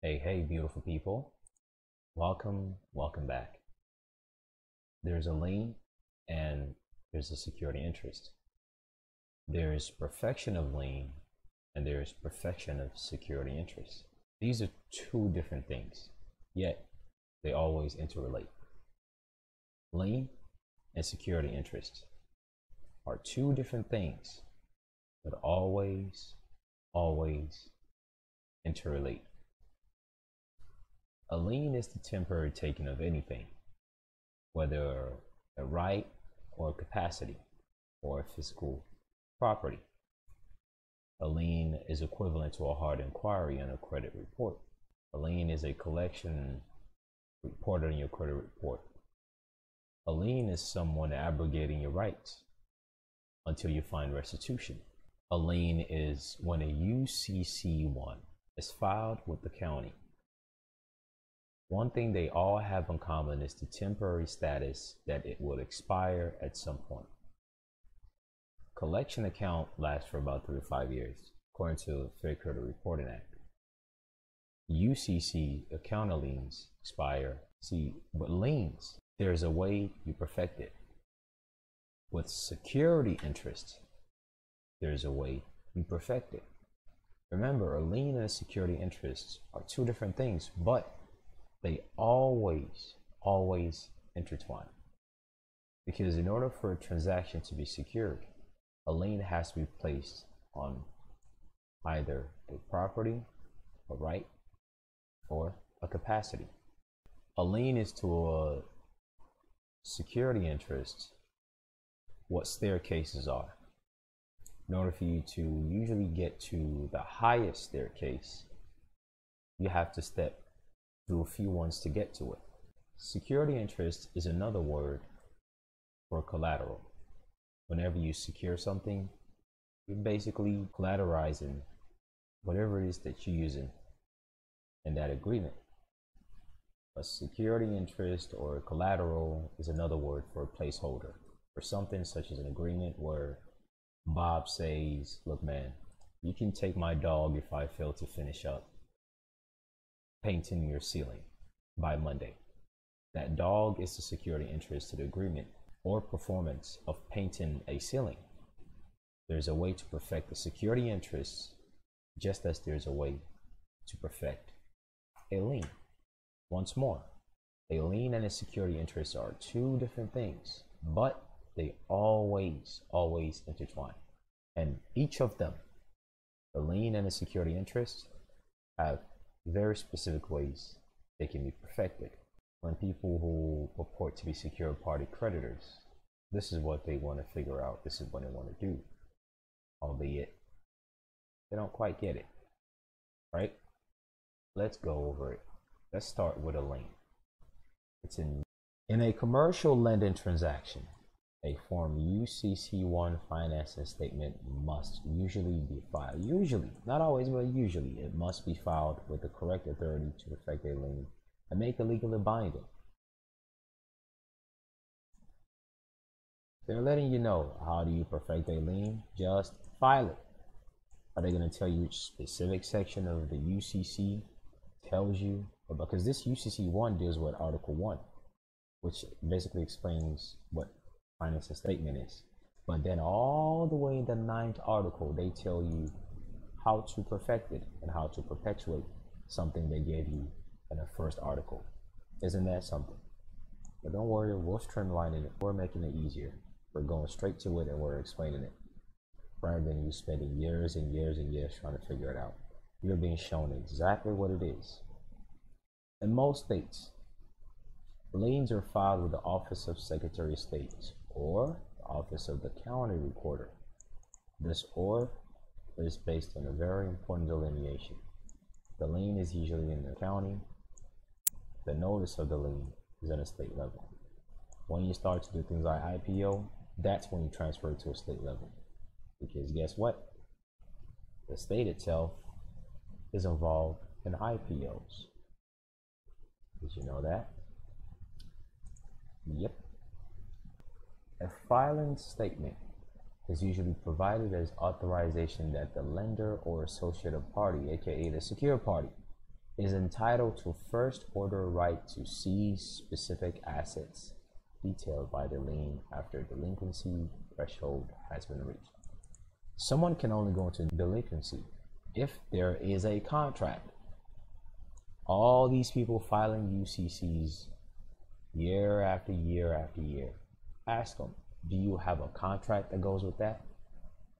Hey, beautiful people. Welcome back. There's a lien and there's a security interest. There's perfection of lien and there's perfection of security interest. These are two different things, yet they always interrelate. Lien and security interest are two different things, but always interrelate. A lien is the temporary taking of anything, whether a right or a capacity or a physical property. A lien is equivalent to a hard inquiry on a credit report. A lien is a collection reported in your credit report. A lien is someone abrogating your rights until you find restitution. A lien is when a UCC1 is filed with the county. One thing they all have in common is the temporary status that it will expire at some point. Collection account lasts for about 3 to 5 years, according to the Fair Credit Reporting Act. UCC account liens expire. See, with liens, there's a way you perfect it. With security interest, there's a way you perfect it. Remember, a lien and a security interest are two different things, but they always intertwine. Because in order for a transaction to be secured, a lien has to be placed on either a property, a right, or a capacity. A lien is to a security interest what staircases are. In order for you to usually get to the highest staircase, you have to step through a few ones to get to it. Security interest is another word for collateral. Whenever you secure something, you're basically collateralizing whatever it is that you're using in that agreement. A security interest or collateral is another word for a placeholder for something such as an agreement where Bob says, look man, you can take my dog if I fail to finish up painting your ceiling by Monday. That dog is the security interest to the agreement or performance of painting a ceiling. There's a way to perfect the security interests, just as there's a way to perfect a lien. Once more, a lien and a security interest are two different things, but they always intertwine. And each of them, the lien and the security interest, have very specific ways they can be perfected. When people who purport to be secured party creditors, this is what they want to figure out, this is what they want to do, albeit they don't quite get it, right? Let's go over it. Let's start with a lien. It's in a commercial lending transaction, a Form UCC1 financing statement must usually be filed. Usually, not always, but usually, it must be filed with the correct authority to perfect a lien and make it legally binding. They're letting you know, how do you perfect a lien? Just file it. Are they going to tell you which specific section of the UCC tells you? Because this UCC1 deals with Article 1, which basically explains what financial statement is. But then all the way in the 9th article, they tell you how to perfect it and how to perpetuate something they gave you in the 1st article. Isn't that something? But don't worry, we're streamlining it. We're making it easier. We're going straight to it and we're explaining it, rather than you spending years and years and years trying to figure it out. You're being shown exactly what it is. In most states, liens are filed with the Office of Secretary of State or the Office of the County Recorder. This "or" is based on a very important delineation. The lien is usually in the county. The notice of the lien is at a state level. When you start to do things like IPO, that's when you transfer it to a state level. Because guess what? The state itself is involved in IPOs. Did you know that? Yep. A filing statement is usually provided as authorization that the lender or associated party, aka the secured party, is entitled to first order right to seize specific assets detailed by the lien after delinquency threshold has been reached. Someone can only go into delinquency if there is a contract. All these people filing UCCs year after year after year, ask them, do you have a contract that goes with that?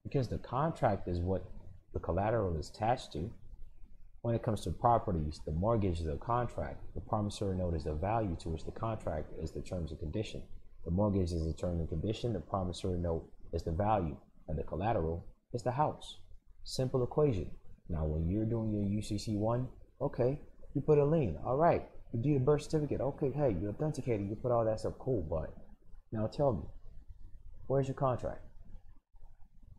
Because the contract is what the collateral is attached to. When it comes to properties, the mortgage is a contract. The promissory note is the value to which the contract is the terms and condition. The mortgage is the term and condition. The promissory note is the value, and the collateral is the house. Simple equation. Now, when you're doing your UCC1, okay, you put a lien. All right, you do the birth certificate. Okay, hey, you authenticated. You put all that stuff. Cool, but now tell me, where's your contract?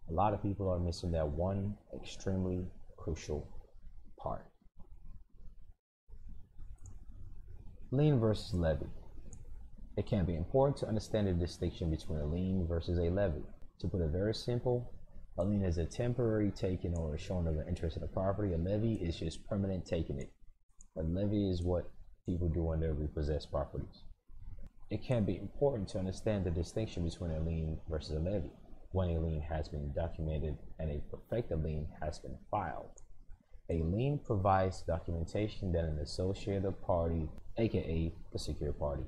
A lot of people are missing that one extremely crucial part. Lien versus levy. It can be important to understand the distinction between a lien versus a levy. To put it very simple, a lien is a temporary taking or a showing of an interest in a property. A levy is just permanent taking it. A levy is what people do when they repossess properties. It can be important to understand the distinction between a lien versus a levy. When a lien has been documented and a perfected lien has been filed. A lien provides documentation that an associated party, aka the secured party,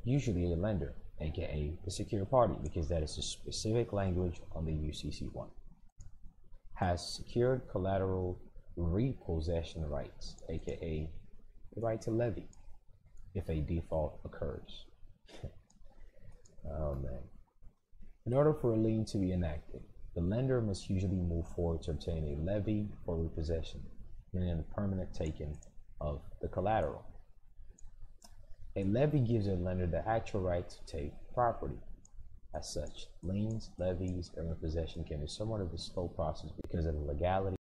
usually a lender, aka the secured party, because that is the specific language on the UCC1, has secured collateral repossession rights, aka the right to levy, if a default occurs. Oh man. In order for a lien to be enacted, the lender must usually move forward to obtain a levy for repossession, meaning a permanent taking of the collateral. A levy gives a lender the actual right to take property. As such, liens, levies, and repossession can be somewhat of a slow process because of the legality